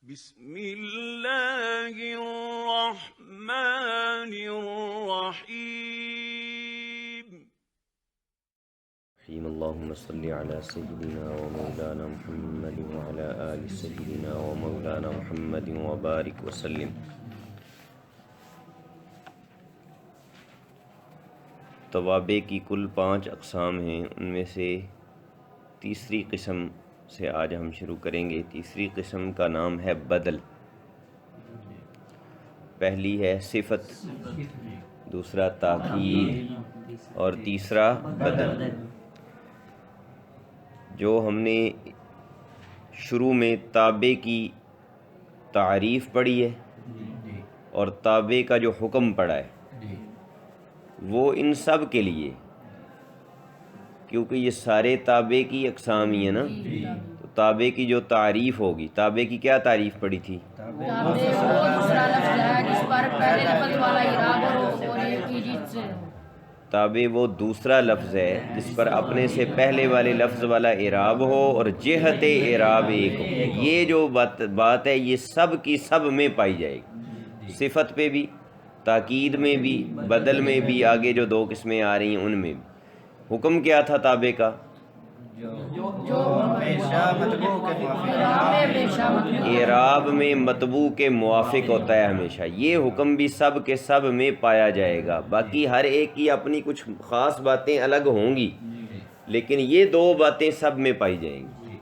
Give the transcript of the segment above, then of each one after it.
بسم اللہ الرحمن الرحیم اللهم صل على سيدنا ومولانا محمد وعلى آل سيدنا ومولانا محمد وبارك وسلم۔ توابع کی کل 5 اقسام ہیں، ان میں سے تیسری قسم سے آج ہم شروع کریں گے۔ تیسری قسم کا نام ہے بدل۔ پہلی ہے صفت، دوسرا تاکید اور تیسرا بدل۔ جو ہم نے شروع میں تابع کی تعریف پڑھی ہے اور تابع کا جو حکم پڑھا ہے وہ ان سب کے لیے، کیونکہ یہ سارے تابع کی اقسام ہی ہیں نا، تو تابع کی جو تعریف ہوگی، تابع کی کیا تعریف پڑھی تھی؟ تابع وہ دوسرا لفظ ہے جس پر اپنے سے پہلے والے لفظ والا اعراب ہو اور جہت اعراب ایک ہو۔ یہ جو بات ہے یہ سب کی سب میں پائی جائے گی، صفت پہ بھی، تاکید میں بھی، بدل میں بھی، آگے جو 2 قسمیں آ رہی ہیں ان میں بھی۔ حکم کیا تھا تابع کا؟ اعراب میں مطبوع کے موافق ہوتا ہے ہمیشہ۔ یہ حکم بھی سب کے سب میں پایا جائے گا، باقی ہر ایک کی اپنی کچھ خاص باتیں الگ ہوں گی، لیکن یہ 2 باتیں سب میں پائی جائیں گی۔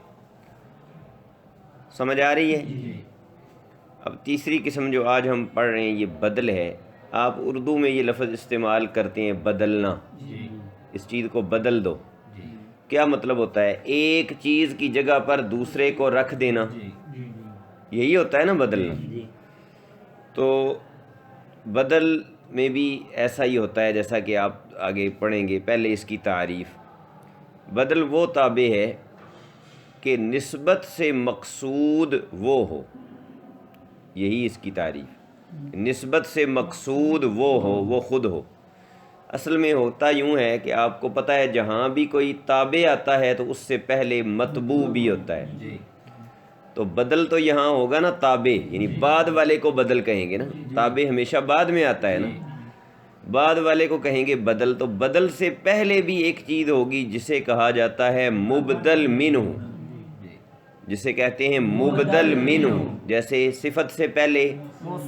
سمجھ آ رہی ہے؟ اب تیسری قسم جو آج ہم پڑھ رہے ہیں یہ بدل ہے۔ آپ اردو میں یہ لفظ استعمال کرتے ہیں بدلنا، اس چیز کو بدل دو۔ کیا مطلب ہوتا ہے؟ ایک چیز کی جگہ پر دوسرے کو رکھ دینا، یہی ہوتا ہے نا بدلنا۔ تو بدل میں بھی ایسا ہی ہوتا ہے جیسا کہ آپ آگے پڑھیں گے۔ پہلے اس کی تعریف، بدل وہ تابع ہے کہ نسبت سے مقصود وہ ہو، یہی اس کی تعریف۔ نسبت سے مقصود وہ ہو، وہ خود ہو۔ اصل میں ہوتا یوں ہے کہ آپ کو پتہ ہے جہاں بھی کوئی تابع آتا ہے تو اس سے پہلے مطبوع بھی ہوتا ہے، تو بدل تو یہاں ہوگا نا تابع، یعنی بعد والے کو بدل کہیں گے نا، تابع ہمیشہ بعد میں آتا ہے نا، بعد والے کو کہیں گے بدل۔ تو بدل سے پہلے بھی ایک چیز ہوگی جسے کہا جاتا ہے مبدل منہ، جسے کہتے ہیں مبدل منہ۔ جیسے صفت سے پہلے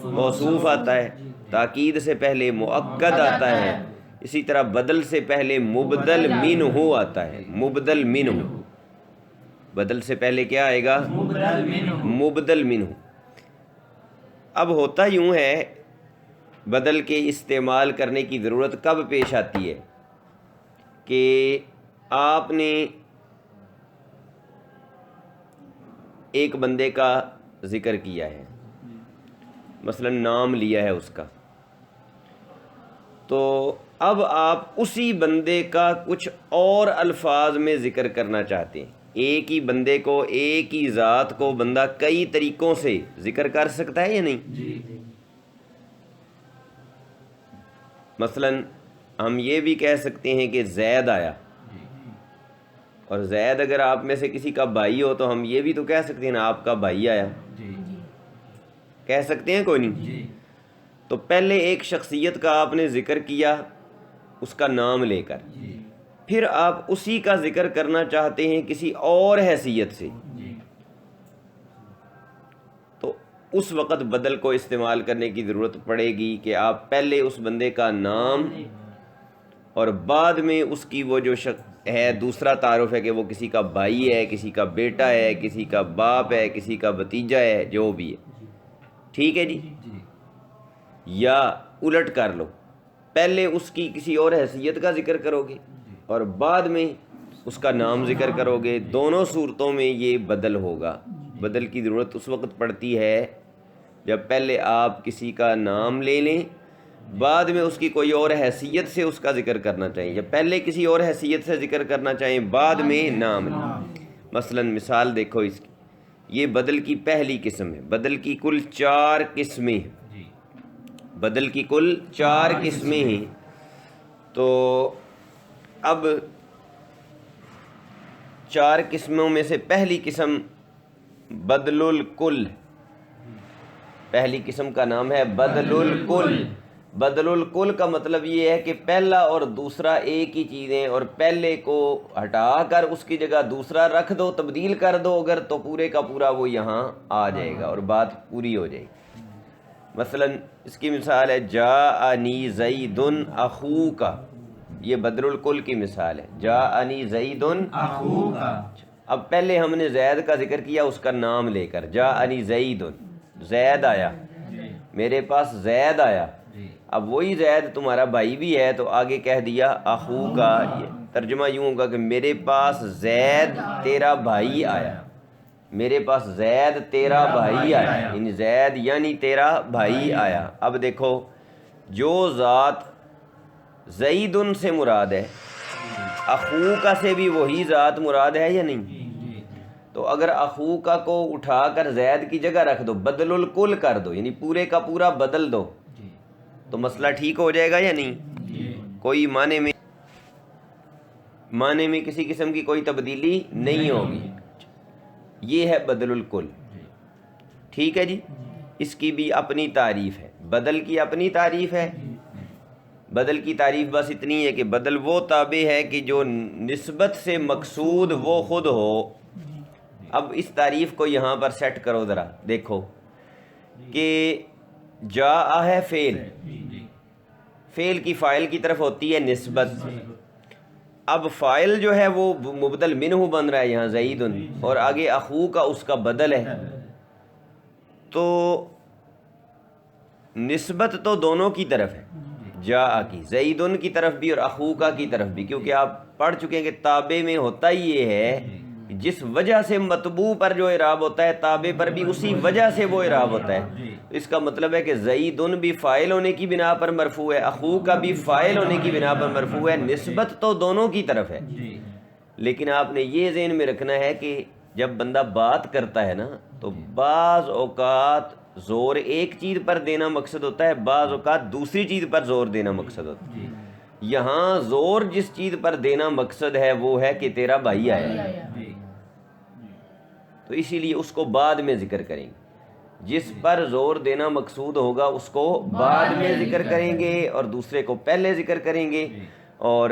موصوف آتا ہے، تاکید سے پہلے مؤکد آتا ہے، اسی طرح بدل سے پہلے مبدل منہ آتا ہے۔ مبدل منہ، بدل سے پہلے کیا آئے گا؟ مبدل منہ۔ اب ہوتا یوں ہے، بدل کے استعمال کرنے کی ضرورت کب پیش آتی ہے کہ آپ نے ایک بندے کا ذکر کیا ہے، مثلا نام لیا ہے اس کا، تو اب آپ اسی بندے کا کچھ اور الفاظ میں ذکر کرنا چاہتے ہیں۔ ایک ہی بندے کو، ایک ہی ذات کو بندہ کئی طریقوں سے ذکر کر سکتا ہے یا نہیں؟ مثلا ہم یہ بھی کہہ سکتے ہیں کہ زید آیا، اور زید اگر آپ میں سے کسی کا بھائی ہو تو ہم یہ بھی تو کہہ سکتے ہیں نا آپ کا بھائی آیا، کہہ سکتے ہیں کوئی نہیں؟ تو پہلے ایک شخصیت کا آپ نے ذکر کیا اس کا نام لے کر، پھر آپ اسی کا ذکر کرنا چاہتے ہیں کسی اور حیثیت سے، تو اس وقت بدل کو استعمال کرنے کی ضرورت پڑے گی کہ آپ پہلے اس بندے کا نام اور بعد میں اس کی وہ جو ہے دوسرا تعارف ہے کہ وہ کسی کا بھائی ہے، کسی کا بیٹا ہے، کسی کا باپ ہے، کسی کا بھتیجا ہے، جو بھی ہے۔ ٹھیک ہے جی؟ یا الٹ کر لو، پہلے اس کی کسی اور حیثیت کا ذکر کرو گے اور بعد میں اس کا نام ذکر کرو گے۔ دونوں صورتوں میں یہ بدل ہوگا۔ بدل کی ضرورت اس وقت پڑتی ہے جب پہلے آپ کسی کا نام لے لیں، بعد میں اس کی کوئی اور حیثیت سے اس کا ذکر کرنا چاہیے، یا پہلے کسی اور حیثیت سے ذکر کرنا چاہیں بعد میں نام لیں۔ مثلا مثال دیکھو اس کی، یہ بدل کی پہلی قسم ہے۔ بدل کی کل 4 قسمیں ہیں، بدل کی کل 4 قسمیں ہیں۔ تو اب 4 قسموں میں سے پہلی قسم بدل الکل، پہلی قسم کا نام ہے بدل الکل۔ بدل الکل کا مطلب یہ ہے کہ پہلا اور دوسرا ایک ہی چیزیں، اور پہلے کو ہٹا کر اس کی جگہ دوسرا رکھ دو، تبدیل کر دو اگر، تو پورے کا پورا وہ یہاں آ جائے گا اور بات پوری ہو جائے گی۔ مثلا اس کی مثال ہے جاءنی زید اخوک، یہ بدل الکل کی مثال ہے، جاءنی زید اخوک۔ اب پہلے ہم نے زید کا ذکر کیا اس کا نام لے کر، جاءنی زید، زید آیا، میرے پاس زید آیا۔ اب وہی زید تمہارا بھائی بھی ہے تو آگے کہہ دیا اخو کا، یہ ترجمہ یوں ہوگا کہ میرے پاس زید تیرا بھائی آیا، میرے پاس زید تیرا بھائی آیا، یعنی زید یعنی تیرا بھائی آیا۔ اب دیکھو جو ذات زیدن سے مراد ہے، اخو کا سے بھی وہی ذات مراد ہے یا نہیں؟ تو اگر اخو کا کو اٹھا کر زید کی جگہ رکھ دو، بدل الکل کر دو، یعنی پورے کا پورا بدل دو، تو مسئلہ ٹھیک ہو جائے گا یا نہیں؟ کوئی معنی میں کسی قسم کی کوئی تبدیلی نہیں ہوگی۔ یہ ہے بدل الکل، ٹھیک ہے جی۔ اس کی بھی اپنی تعریف ہے، بدل کی اپنی تعریف ہے۔ بدل کی تعریف بس اتنی ہے کہ بدل وہ تابع ہے کہ جو نسبت سے مقصود وہ خود ہو۔ اب اس تعریف کو یہاں پر سیٹ کرو ذرا، دیکھو کہ جاء ہے فعل، فعل کی فاعل کی طرف ہوتی ہے نسبت، اب فاعل جو ہے وہ مبدل منہ بن رہا ہے یہاں زید، اور آگے اخو کا اس کا بدل ہے، تو نسبت تو دونوں کی طرف ہے، جاء کی زیدن کی طرف بھی اور اخو کا کی طرف بھی، کیونکہ آپ پڑھ چکے ہیں کہ تابع میں ہوتا ہی یہ ہے جس وجہ سے مطبوع پر جو اعراب ہوتا ہے تابع پر بھی اسی وجہ سے وہ اعراب ہوتا ہے۔ اس کا مطلب ہے کہ زیدن بھی فاعل ہونے کی بنا پر مرفوع ہے، اخو کا بھی فاعل ہونے کی بنا پر مرفوع ہے، نسبت تو دونوں کی طرف ہے۔ لیکن آپ نے یہ ذہن میں رکھنا ہے کہ جب بندہ بات کرتا ہے نا تو بعض اوقات زور ایک چیز پر دینا مقصد ہوتا ہے، بعض اوقات دوسری چیز پر زور دینا مقصد ہوتا ہے۔ یہاں زور جس چیز پر دینا مقصد ہے وہ ہے کہ تیرا بھائی آیا، تو اسی لیے اس کو بعد میں ذکر کریں گے۔ جس پر زور دینا مقصود ہوگا اس کو بعد میں ذکر کریں گے اور دوسرے کو پہلے ذکر کریں گے، اور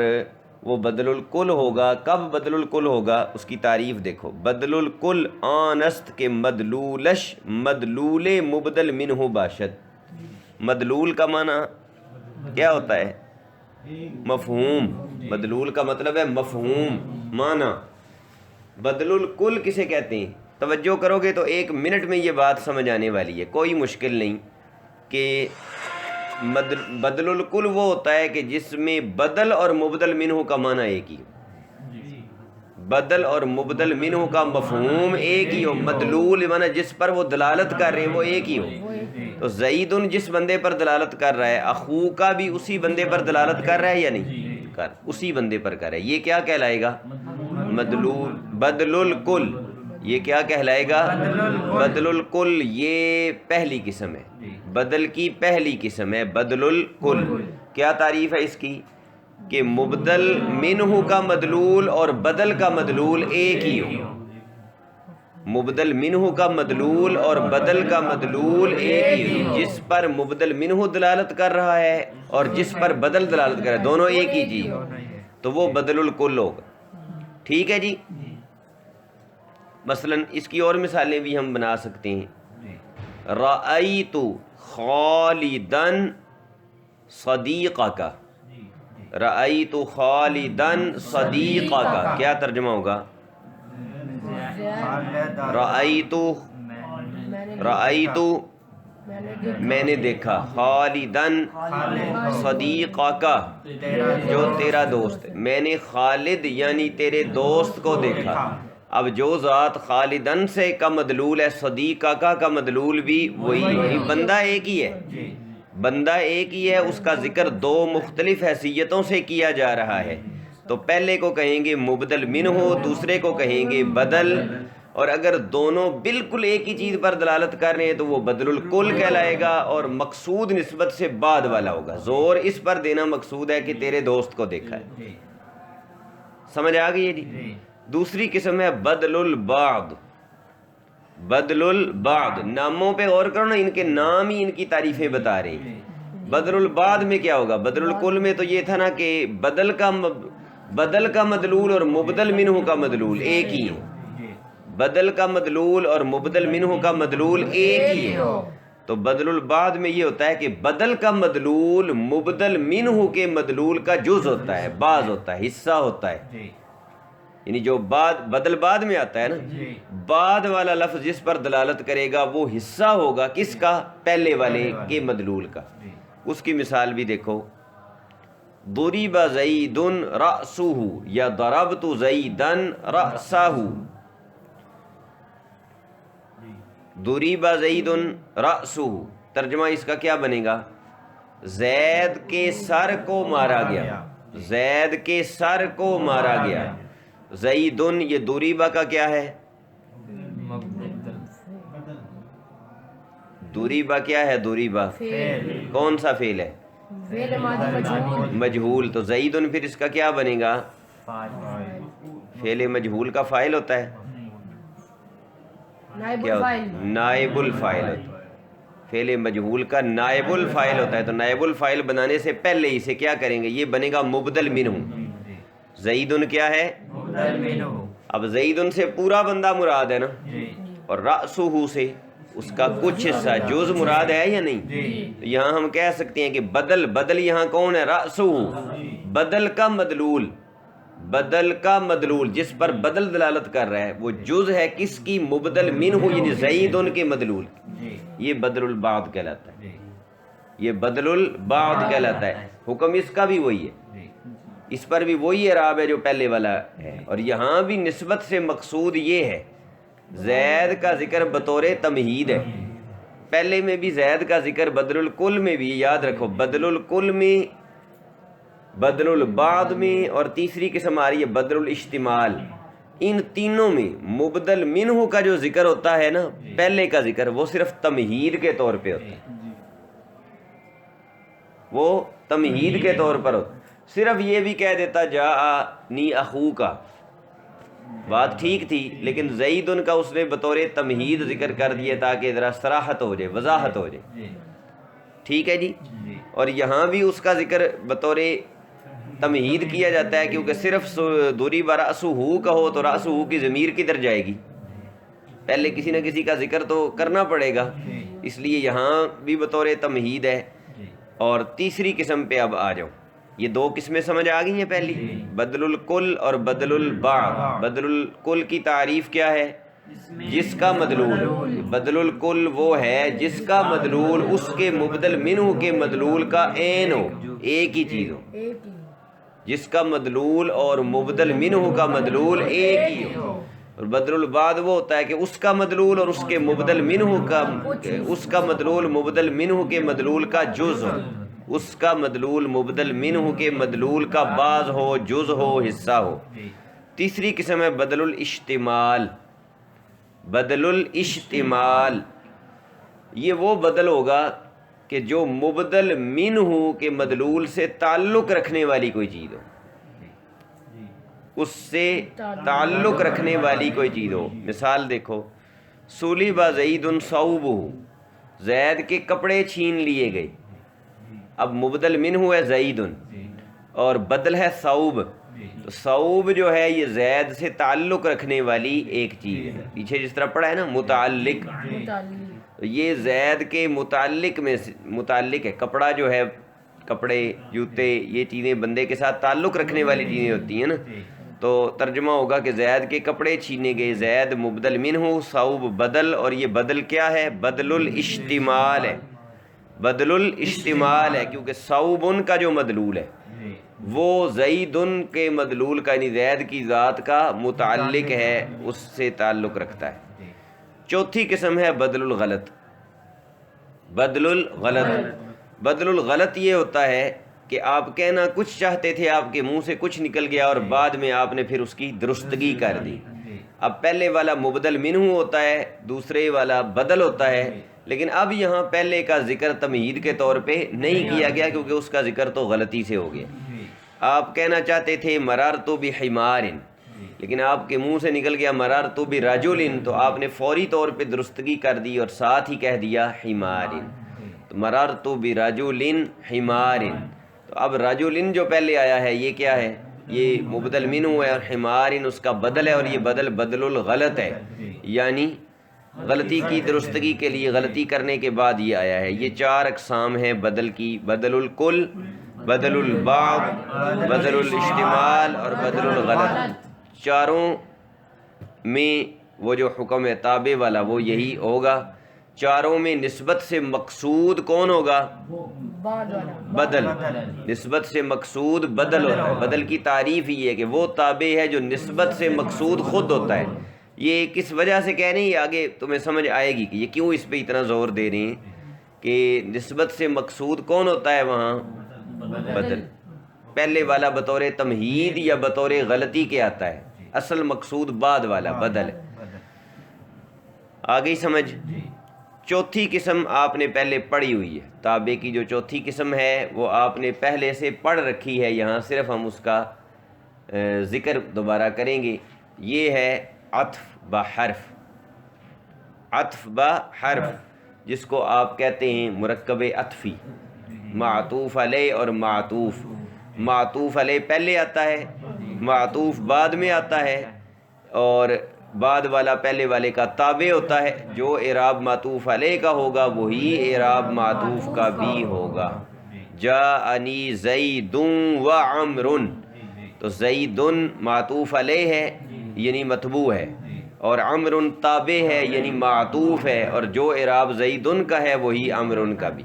وہ بدل الکل ہوگا۔ کب بدل الکل ہوگا اس کی تعریف دیکھو، بدل الکل آنست کے مدلولش، مدلول مبدل منہ باشد۔ مدلول کا معنی کیا ہوتا ہے؟ مفہوم۔ مدلول کا مطلب ہے مفہوم، معنی۔ بدل الکل کسے کہتے ہیں؟ توجہ کرو گے تو ایک منٹ میں یہ بات سمجھ آنے والی ہے، کوئی مشکل نہیں، کہ بدل الکل وہ ہوتا ہے کہ جس میں بدل اور مبدل منہ کا معنی ایک ہی ہو، بدل اور مبدل منہ کا مفہوم ایک ہی ہو، مدلول معنی جس پر وہ دلالت کر رہے ہیں وہ ایک ہی ہو۔ تو زیدن جس بندے پر دلالت کر رہا ہے، اخو کا بھی اسی بندے پر دلالت کر رہا ہے یا نہیں؟ کر اسی بندے پر کر رہا ہے، یہ کیا کہلائے گا؟ مدلول بدل الکل۔ یہ کیا کہلائے گا؟ بدل الکل۔ یہ پہلی قسم ہے، بدل کی پہلی قسم ہے بدل الکل۔ کیا تعریف ہے اس کی؟ کہ مبدل منہ کا مدلول اور بدل کا مدلول ایک ہی ہو، مبدل منہ کا مدلول اور بدل کا مدلول ایک ہی ہو، جس پر مبدل منہ دلالت کر رہا ہے اور جس پر بدل دلالت کر رہا ہے دونوں ایک ہی چیز، تو وہ بدل الکل ہوگا۔ ٹھیک ہے جی۔ مثلا اس کی اور مثالیں بھی ہم بنا سکتے ہیں، رأیت خالدن صدیقک، رأیت خالدن صدیقک، کیا ترجمہ ہوگا؟ رأیت میں نے دیکھا، خالدن صدیقک جو تیرا دوست ہے، میں نے خالد یعنی تیرے دوست کو دیکھا۔ اب جو ذات خالدن سے کا مدلول ہے، صدیقہ کا مدلول بھی وہی ہے، بندہ ایک ہی ہے، بندہ ایک ہی ہے، اس کا ذکر دو مختلف حیثیتوں سے کیا جا رہا ہے، تو پہلے کو کہیں گے مبدل منہ، دوسرے کو کہیں گے بدل، اور اگر دونوں بالکل ایک ہی چیز پر دلالت کر رہے ہیں تو وہ بدل الکل کہلائے گا، اور مقصود نسبت سے بعد والا ہوگا، زور اس پر دینا مقصود ہے کہ تیرے دوست کو دیکھا ہے۔ سمجھ آ گئی ہے جی؟ دوسری قسم ہے بدل البعض، بدل البعد، ناموں پہ غور کرو نا، ان کے نام ہی ان کی تعریفیں بتا رہے ہیں۔ بدل البعد میں کیا ہوگا؟ بدل الکل میں تو یہ تھا نا کہ بدل کا مدلول اور مبدل منہ کا مدلول ایک ہی ہے، بدل کا مدلول اور مبدل منہ کا مدلول ایک ہی ہے۔ تو بدل البعد میں یہ ہوتا ہے کہ بدل کا مدلول مبدل منہ کے مدلول کا جز ہوتا ہے، بعض ہوتا ہے، حصہ ہوتا ہے، یعنی جو بدل بعد میں آتا ہے نا، بعد والا لفظ جس پر دلالت کرے گا وہ حصہ ہوگا کس کا؟ پہلے والے کے مدلول کا۔ اس کی مثال بھی دیکھو، ضرب زید رأسہ یا ضربت زیدا رأسہ، ضرب زید رأسہ، ترجمہ اس کا کیا بنے گا؟ زید کے سر کو مارا گیا، زید کے سر کو مارا گیا۔ زیدن یہ ضربہ کا کیا ہے؟ ضربہ کیا ہے؟ ضربہ کون سا فعل ہے؟ مجہول، تو زیدن پھر اس کا کیا بنے گا؟ فعل مجہول کا فاعل ہوتا ہے، نائب الفاعل ہوتا ہے، فعل مجہول کا نائب الفاعل ہوتا ہے۔ تو نائب الفاعل بنانے سے پہلے اسے کیا کریں گے؟ یہ بنے گا مبدل منہ۔ زیدن کیا ہے؟ اب زیدن سے پورا بندہ مراد ہے نا، اور رأسہ سے اس کا کچھ حصہ جز مراد ہے یا نہیں؟ تو یہاں ہم کہہ سکتے ہیں کہ بدل یہاں کون ہے؟ رأسہ، بدل کا مدلول، بدل کا مدلول جس پر بدل دلالت کر رہا ہے وہ جز ہے کس کی؟ مبدل منہ، یعنی زیدن کے مدلول۔ یہ بدل البعد کہلاتا ہے، یہ بدل البعد کہلاتا ہے۔ حکم اس کا بھی وہی ہے، اس پر بھی وہی اعراب ہے جو پہلے والا ہے، اور یہاں بھی نسبت سے مقصود یہ ہے، زید کا ذکر بطور تمہید ہے۔ پہلے میں بھی زید کا ذکر، بدل الکل میں بھی، یاد رکھو، بدل الکل میں، بدل البعد میں، اور تیسری قسم آ رہی ہے بدل الاشتمال۔ ان تینوں میں مبدل منہ کا جو ذکر ہوتا ہے نا، پہلے کا ذکر، وہ صرف تمہید کے طور پہ ہوتا ہے، وہ تمہید کے طور پر ہوتا ہے۔ صرف یہ بھی کہہ دیتا جاءنی اخو کا، بات ٹھیک تھی، لیکن زیدن کا اس نے بطور تمہید ذکر کر دیا تاکہ ذرا صراحت ہو جائے، وضاحت ہو جائے، ٹھیک ہے جی۔ اور یہاں بھی اس کا ذکر بطور تمہید کیا جاتا ہے، کیونکہ صرف ضرب رأسہ کہو تو رأسہ کی ضمیر کدھر جائے گی؟ پہلے کسی نہ کسی کا ذکر تو کرنا پڑے گا، اس لیے یہاں بھی بطور تمہید ہے۔ اور تیسری قسم پہ اب آ جاؤ، یہ دو قسمیں سمجھ آ گئی ہیں۔ پہلی بدل الکل اور بدل البعد۔ بدل الکل کی تعریف کیا ہے؟ جس کا مدلول، بدل الکل وہ ہے جس کا مدلول اس کے مبدل منہ کے مدلول کا عین ہو، ایک ہی چیز ہو، جس کا مدلول اور مبدل منہ کا مدلول ایک ہی ہو۔ اور بدل البعد وہ ہوتا ہے کہ اس کا مدلول اور اس کے مبدل منہ کا، اس کا مدلول مبدل منہ کے مدلول کا جز ہو، اس کا مدلول مبدل منہ کے مدلول کا بعض ہو، جز ہو، حصہ ہو۔ تیسری قسم ہے بدل الاشتمال۔ بدل الاشتمال یہ وہ بدل ہوگا کہ جو مبدل منہ کے مدلول سے تعلق رکھنے والی کوئی چیز ہو، اس سے تعلق رکھنے والی کوئی چیز ہو۔ مثال دیکھو، صلب زید ثوبہ، زید کے کپڑے چھین لیے گئے۔ اب مبدل منہ ہے زید اور بدل ہے ثوب، تو ثوب جو ہے یہ زید سے تعلق رکھنے والی ایک چیز ہے، پیچھے جس طرح پڑھا ہے نا متعلق، یہ زید کے متعلق میں متعلق ہے۔ کپڑا جو ہے، کپڑے، جوتے، یہ چیزیں بندے کے ساتھ تعلق رکھنے والی چیزیں ہوتی ہیں نا، تو ترجمہ ہوگا کہ زید کے کپڑے چھینے گئے، زید مبدل منہ، ثوب بدل، اور یہ بدل کیا ہے؟ بدل الاشتمال ہے، بدل الاشتمال ہے، کیونکہ ثوبن کا جو مدلول ہے وہ زیدن کے مدلول کا، یعنی زید کی ذات کا متعلق ہے، اس سے تعلق رکھتا ہے۔ چوتھی قسم ہے بدل الغلط۔ بدل الغلط، بدل الغلط یہ ہوتا ہے کہ آپ کہنا کچھ چاہتے تھے، آپ کے منہ سے کچھ نکل گیا اور بعد میں آپ نے پھر اس کی درستگی کر دی۔ اب پہلے والا مبدل منہ ہوتا ہے، دوسرے والا بدل ہوتا ہے، لیکن اب یہاں پہلے کا ذکر تمہید کے طور پہ نہیں کیا گیا کیونکہ اس کا ذکر تو غلطی سے ہو گیا۔ آپ کہنا چاہتے تھے مررت بحمار، لیکن آپ کے منہ سے نکل گیا مررت برجل، تو آپ نے فوری طور پہ درستگی کر دی اور ساتھ ہی کہہ دیا حمار، تو مررت برجل حمار، تو اب رجل جو پہلے آیا ہے یہ کیا ہے؟ یہ مبدل منہ ہے، اور حمار اس کا بدل ہے، اور یہ بدل الغلط ہے، یعنی غلطی کی درستگی کے لیے غلطی کرنے کے بعد یہ آیا ہے۔ یہ 4 اقسام ہیں بدل کی: بدل الکل، بدل البعض، بدل الاشتمال اور بدل الغلط۔ چاروں میں وہ جو حکم ہے تابع والا وہ یہی ہوگا۔ چاروں میں نسبت سے مقصود کون ہوگا؟ بدل۔ نسبت سے مقصود بدل ہوتا ہے۔ بدل کی تعریف یہ ہے کہ وہ تابع ہے جو نسبت سے مقصود خود ہوتا ہے۔ یہ کس وجہ سے کہہ رہے ہیں، یہ آگے تمہیں سمجھ آئے گی کہ یہ کیوں اس پہ اتنا زور دے رہے ہیں کہ نسبت سے مقصود کون ہوتا ہے وہاں؟ بدل۔ پہلے والا بطور تمہید یا بطور غلطی کے آتا ہے، اصل مقصود بعد والا بدل ہے۔ آگے سمجھ؟ چوتھی قسم آپ نے پہلے پڑھی ہوئی ہے، تابع کی جو چوتھی قسم ہے وہ آپ نے پہلے سے پڑھ رکھی ہے، یہاں صرف ہم اس کا ذکر دوبارہ کریں گے۔ یہ ہے عطف بحرف۔ عطف بحرف جس کو آپ کہتے ہیں مرکب عطفی، معطوف علیہ اور معطوف۔ معطوف علیہ پہلے آتا ہے، معطوف بعد میں آتا ہے، اور بعد والا پہلے والے کا تابع ہوتا ہے۔ جو اعراب معطوف علیہ کا ہوگا وہی اعراب معطوف کا بھی ہوگا۔ جاءنی زید و عمر، تو زید معطوف علیہ ہے یعنی متبوع ہے، اور عمر تابع ہے یعنی معطوف ہے، اور جو اعراب زید کا ہے وہی عمر کا بھی۔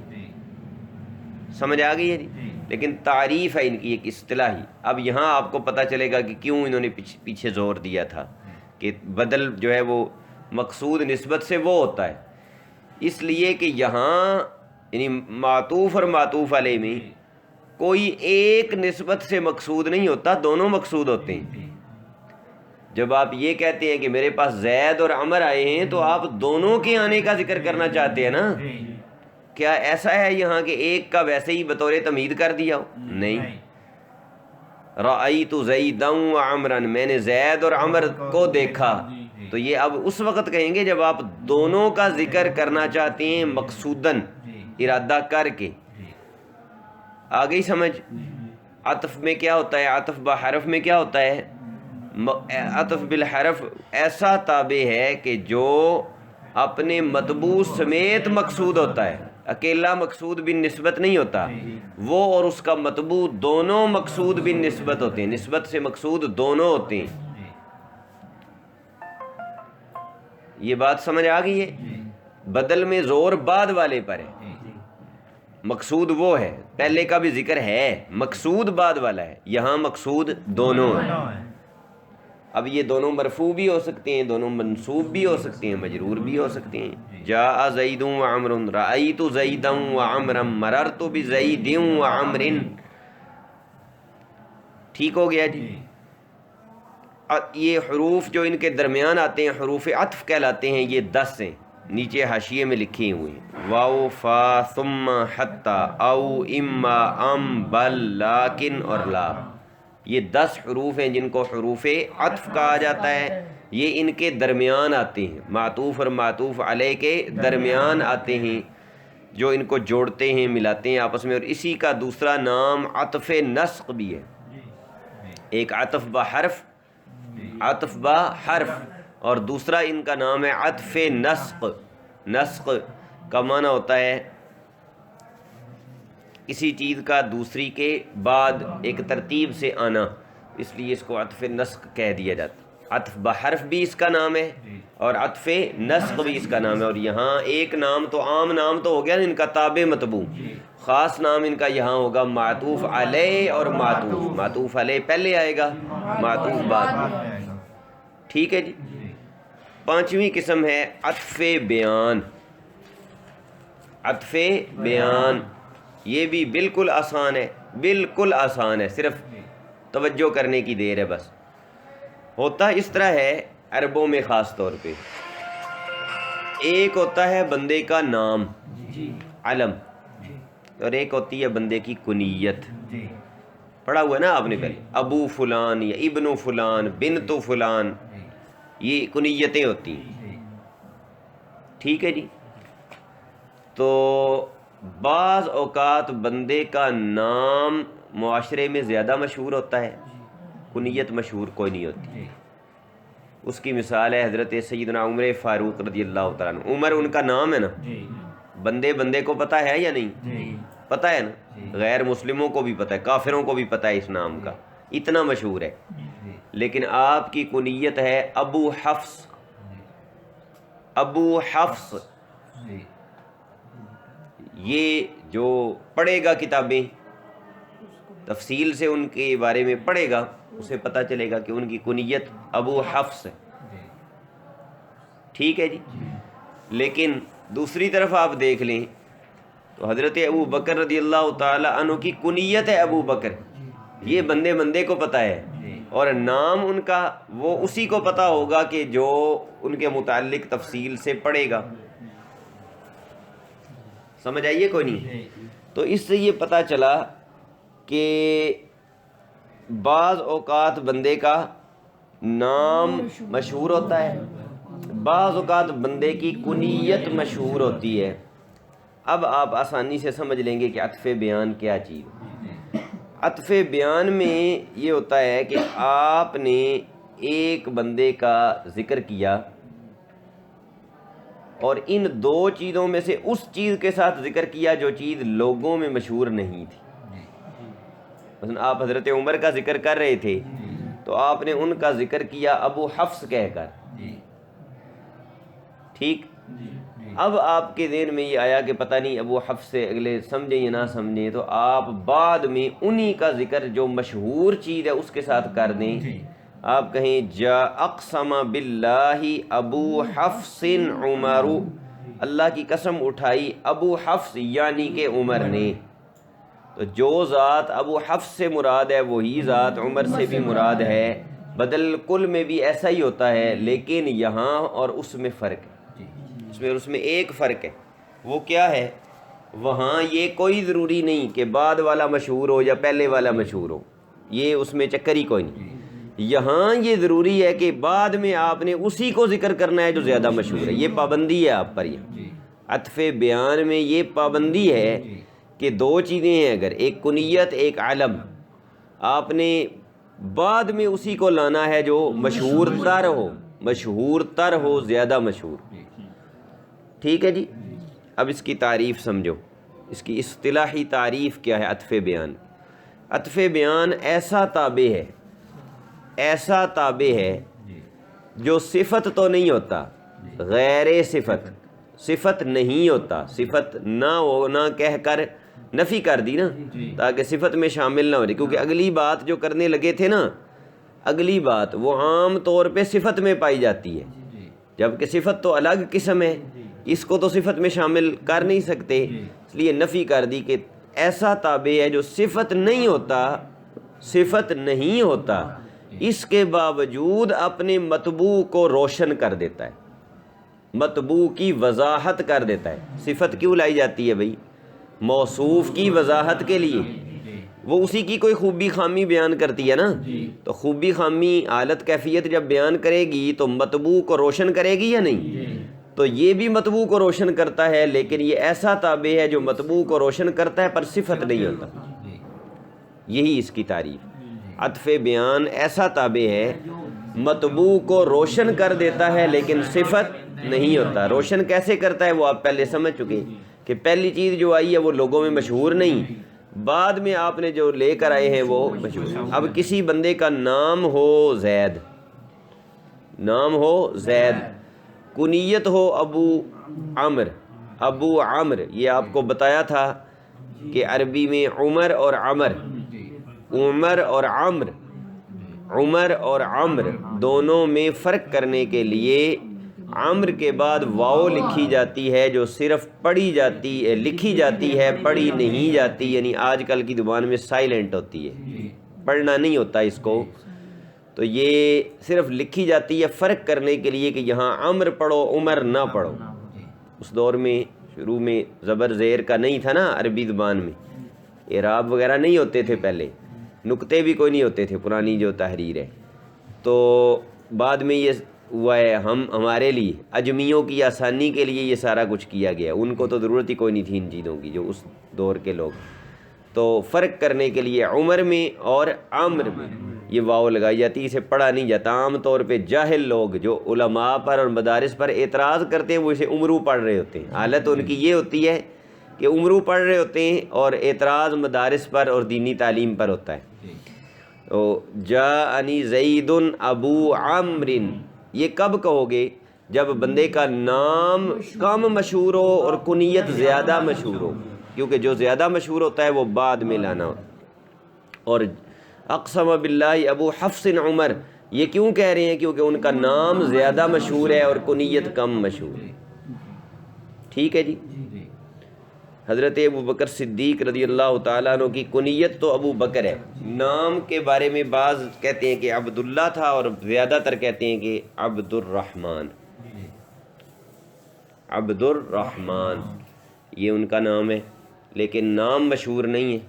سمجھ آ گئی ہے جی؟ لیکن تعریف ہے ان کی ایک اصطلاحی۔ اب یہاں آپ کو پتہ چلے گا کہ کیوں انہوں نے پیچھے زور دیا تھا کہ بدل جو ہے وہ مقصود نسبت سے وہ ہوتا ہے، اس لیے کہ یہاں یعنی معطوف اور معطوف علیہ میں کوئی ایک نسبت سے مقصود نہیں ہوتا، دونوں مقصود ہوتے ہیں۔ جب آپ یہ کہتے ہیں کہ میرے پاس زید اور عمر آئے ہیں تو آپ دونوں کے آنے کا ذکر کرنا چاہتے ہیں نا؟ کیا ایسا ہے یہاں کہ ایک کا ویسے ہی بطور تمہید کر دیا ہو؟ نہیں۔ رأیت زیدا و عمرا، میں نے زید اور عمر کو دیکھا، تو یہ اب اس وقت کہیں گے جب آپ دونوں کا ذکر کرنا چاہتے ہیں مقصوداً، ارادہ کر کے۔ آگئی سمجھ؟ عطف میں کیا ہوتا ہے؟ عطف بحرف میں کیا ہوتا ہے؟ عطف بالحرف ایسا تابع ہے کہ جو اپنے مطبوع سمیت مقصود ہوتا ہے، اکیلا مقصود بن نسبت نہیں ہوتا، وہ اور اس کا مطبوع دونوں مقصود بن نسبت ہوتے ہیں، نسبت سے مقصود دونوں ہوتے ہیں۔ یہ بات سمجھ آ گئی ہے؟ بدل میں زور بعد والے پر ہے، مقصود وہ ہے، پہلے کا بھی ذکر ہے، مقصود بعد والا ہے، یہاں مقصود دونوں ہے۔ اب یہ دونوں مرفوع بھی ہو سکتے ہیں، دونوں منصوب بھی ہو سکتے ہیں، مجرور بھی ہو سکتے ہیں۔ جاء زید و عمر، رأیت زیدا و عمرا، مررت بزید و عمر۔ ٹھیک ہو گیا جی؟ یہ حروف جو ان کے درمیان آتے ہیں حروف عطف کہلاتے ہیں، یہ 10 ہیں، نیچے حاشیے میں لکھے ہوئے ہیں، واو فا ثم حتی او اما ام بل لیکن اور لا۔ یہ 10 حروف ہیں جن کو حروف عطف کہا جاتا ہے، یہ ان کے درمیان آتے ہیں، معطوف اور معطوف علیہ کے درمیان آتے ہیں، جو ان کو جوڑتے ہیں، ملاتے ہیں آپس میں، اور اسی کا دوسرا نام عطف نسق بھی ہے۔ ایک عطف بحرف، عطف بحرف، اور دوسرا ان کا نام ہے عطف نسق۔ نسق کا معنی ہوتا ہے کسی چیز کا دوسری کے بعد ایک ترتیب سے آنا، اس لیے اس کو عطف نسق کہہ دیا جاتا ہے۔ عطف بحرف بھی اس کا نام ہے اور عطف نسق بھی اس کا نام ہے، اور یہاں ایک نام تو عام نام تو ہو گیا ان کا تابع مطبوع، خاص نام ان کا یہاں ہوگا معطوف علیہ اور معطوف۔ معطوف علیہ پہلے آئے گا، معطوف بعد میں۔ ٹھیک ہے جی؟ 5ویں قسم ہے عطف بیان۔ عطف بیان یہ بھی بالکل آسان ہے، بالکل آسان ہے، صرف توجہ کرنے کی دیر ہے بس۔ ہوتا اس طرح ہے عربوں میں خاص طور پہ، ایک ہوتا ہے بندے کا نام علم، اور ایک ہوتی ہے بندے کی کنیت۔ پڑھا ہوا ہے نا آپ نے پہلے، ابو فلان یا ابن فلان، بنت فلان، یہ کنیتیں ہوتی ہیں، ٹھیک ہے جی۔ تو بعض اوقات بندے کا نام معاشرے میں زیادہ مشہور ہوتا ہے، کنیت مشہور کوئی نہیں ہوتی۔ اس کی مثال ہے حضرت سیدنا عمر فاروق رضی اللہ تعالیٰ عنہ۔ عمر ان کا نام ہے نا، بندے بندے کو پتہ ہے یا نہیں؟ پتہ ہے نا، غیر مسلموں کو بھی پتہ ہے، کافروں کو بھی پتہ ہے اس نام کا، اتنا مشہور ہے۔ لیکن آپ کی کنیت ہے ابو حفص، ابو حفص۔ یہ جو پڑھے گا کتابیں تفصیل سے ان کے بارے میں پڑھے گا، اسے پتہ چلے گا کہ ان کی کنیت ابو حفص ہے، ٹھیک ہے جی۔ لیکن دوسری طرف آپ دیکھ لیں تو حضرت ابو بکر رضی اللہ تعالی عنہ کی کنیت ہے ابو بکر، یہ بندے بندے کو پتہ ہے، اور نام ان کا وہ اسی کو پتہ ہوگا کہ جو ان کے متعلق تفصیل سے پڑھے گا۔ سمجھ آئیے کوئی نہیں؟ تو اس سے یہ پتہ چلا کہ بعض اوقات بندے کا نام مشہور ہوتا ہے، بعض اوقات بندے کی کنیت مشہور ہوتی ہے۔ اب آپ آسانی سے سمجھ لیں گے کہ عطف بیان کیا چیز ہے۔ عطف بیان میں یہ ہوتا ہے کہ آپ نے ایک بندے کا ذکر کیا اور ان دو چیزوں میں سے اس چیز کے ساتھ ذکر کیا جو چیز لوگوں میں مشہور نہیں تھی۔ مثلا آپ حضرت عمر کا ذکر کر رہے تھے تو آپ نے ان کا ذکر کیا ابو حفص کہہ کر، ٹھیک۔ اب آپ کے ذہن میں یہ آیا کہ پتہ نہیں ابو حفص سے اگلے سمجھیں یا نہ سمجھیں، تو آپ بعد میں انہی کا ذکر جو مشہور چیز ہے اس کے ساتھ کر دیں۔ آپ کہیں جا اقسم باللہ ابو حفص عمر، اللہ کی قسم اٹھائی ابو حفص یعنی کہ عمر نے۔ تو جو ذات ابو حفص سے مراد ہے وہی ذات عمر سے بھی مراد ہے۔ بدل کل میں بھی ایسا ہی ہوتا ہے، لیکن یہاں اور اس میں فرق ہے، اس میں ایک فرق ہے۔ وہ کیا ہے؟ وہاں یہ کوئی ضروری نہیں کہ بعد والا مشہور ہو یا پہلے والا مشہور ہو، یہ اس میں چکر ہی کوئی نہیں۔ یہاں یہ ضروری ہے کہ بعد میں آپ نے اسی کو ذکر کرنا ہے جو زیادہ مشہور ہے، یہ پابندی ہے آپ پر۔ یہ عطف بیان میں یہ پابندی ہے کہ دو چیزیں ہیں، اگر ایک کنیت ایک علم، آپ نے بعد میں اسی کو لانا ہے جو مشہور تر ہو، مشہور تر ہو، زیادہ مشہور، ٹھیک ہے جی۔ اب اس کی تعریف سمجھو، اس کی اصطلاحی تعریف کیا ہے عطف بیان۔ عطف بیان ایسا تابع ہے، ایسا تابع ہے جو صفت تو نہیں ہوتا، غیر صفت، صفت نہیں ہوتا، صفت نہ ہونا کہہ کر نفی کر دی نا، تاکہ صفت میں شامل نہ ہو رہی، کیونکہ اگلی بات جو کرنے لگے تھے نا، اگلی بات وہ عام طور پہ صفت میں پائی جاتی ہے، جبکہ صفت تو الگ قسم ہے، اس کو تو صفت میں شامل کر نہیں سکتے، اس لیے نفی کر دی کہ ایسا تابع ہے جو صفت نہیں ہوتا، صفت نہیں ہوتا، اس کے باوجود اپنے مطبوع کو روشن کر دیتا ہے، مطبوع کی وضاحت کر دیتا ہے۔ صفت کیوں لائی جاتی ہے بھائی؟ موصوف کی وضاحت کے لیے، وہ اسی کی کوئی خوبی خامی بیان کرتی ہے نا، تو خوبی خامی حالت کیفیت جب بیان کرے گی تو مطبوع کو روشن کرے گی یا نہیں؟ تو یہ بھی مطبوع کو روشن کرتا ہے، لیکن یہ ایسا تابع ہے جو مطبوع کو روشن کرتا ہے پر صفت نہیں ہوتا، یہی اس کی تعریف۔ عطف بیان ایسا تابع ہے مطبوع کو روشن کر دیتا ہے لیکن صفت نہیں ہوتا۔ روشن کیسے کرتا ہے وہ آپ پہلے سمجھ چکے کہ پہلی چیز جو آئی ہے وہ لوگوں میں مشہور نہیں، بعد میں آپ نے جو لے کر آئے ہیں وہ مشہور۔ اب کسی بندے کا نام ہو زید، نام ہو زید، کنیت ہو ابو عمر، ابو عمر، یہ آپ کو بتایا تھا کہ عربی میں عمر اور عمر، عمر اور عمر، عمر اور عمر دونوں میں فرق کرنے کے لیے عمر کے بعد واو لکھی جاتی ہے جو صرف پڑھی جاتی ہے، لکھی جاتی ہے، پڑھی نہیں جاتی، یعنی آج کل کی زبان میں سائلنٹ ہوتی ہے، پڑھنا نہیں ہوتا اس کو، تو یہ صرف لکھی جاتی ہے فرق کرنے کے لیے کہ یہاں عمر پڑھو عمر نہ پڑھو۔ اس دور میں شروع میں زبر زیر کا نہیں تھا نا عربی زبان میں، اعراب وغیرہ نہیں ہوتے تھے پہلے، نقطے بھی کوئی نہیں ہوتے تھے پرانی جو تحریر ہے. تو بعد میں یہ ہوا ہے ہمارے لیے اجمیوں کی آسانی کے لیے یہ سارا کچھ کیا گیا. ان کو تو ضرورت ہی کوئی نہیں تھی ان چیزوں کی جو اس دور کے لوگ. تو فرق کرنے کے لیے عمر میں اور عمر میں یہ واو لگائی جاتی ہے. اسے پڑھا نہیں جاتا. عام طور پہ جاہل لوگ جو علماء پر اور مدارس پر اعتراض کرتے ہیں وہ اسے عمرو پڑھ رہے ہوتے ہیں. حالت ان کی یہ ہوتی ہے کہ عمرو پڑھ رہے ہوتے ہیں اور اعتراض مدارس پر اور دینی تعلیم پر ہوتا ہے. تو جاءنی زید ابو عمر، یہ کب کہو گے؟ جب بندے کا نام کم مشہور ہو اور کنیت زیادہ مشہور ہو، کیونکہ جو زیادہ مشہور ہوتا ہے وہ بعد میں لانا ہوتا. اور اقسم باللہ ابو حفص عمر، یہ کیوں کہہ رہے ہیں؟ کیونکہ ان کا نام زیادہ مشہور ہے اور کنیت کم مشہور ہے. ٹھیک ہے جی. حضرت ابو بکر صدیق رضی اللہ تعالیٰ عنہ کی کنیت تو ابو بکر ہے. نام کے بارے میں بعض کہتے ہیں کہ عبداللہ تھا اور زیادہ تر کہتے ہیں کہ عبد الرحمن. عبد الرحمن یہ ان کا نام ہے، لیکن نام مشہور نہیں ہے.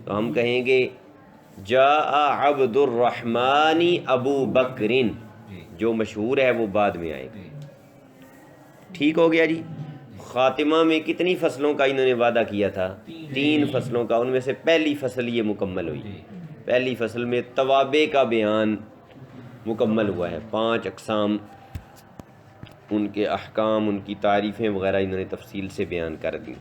تو ہم کہیں گے جاء عبد الرحمن ابو بکرین، جو مشہور ہے وہ بعد میں آئے گا. ٹھیک ہو گیا جی. خاتمہ میں کتنی فصلوں کا انہوں نے وعدہ کیا تھا؟ 3 فصلوں کا. ان میں سے پہلی فصل یہ مکمل ہوئی. پہلی فصل میں توابع کا بیان مکمل ہوا ہے. 5 اقسام، ان کے احکام، ان کی تعریفیں وغیرہ انہوں نے تفصیل سے بیان کر دی.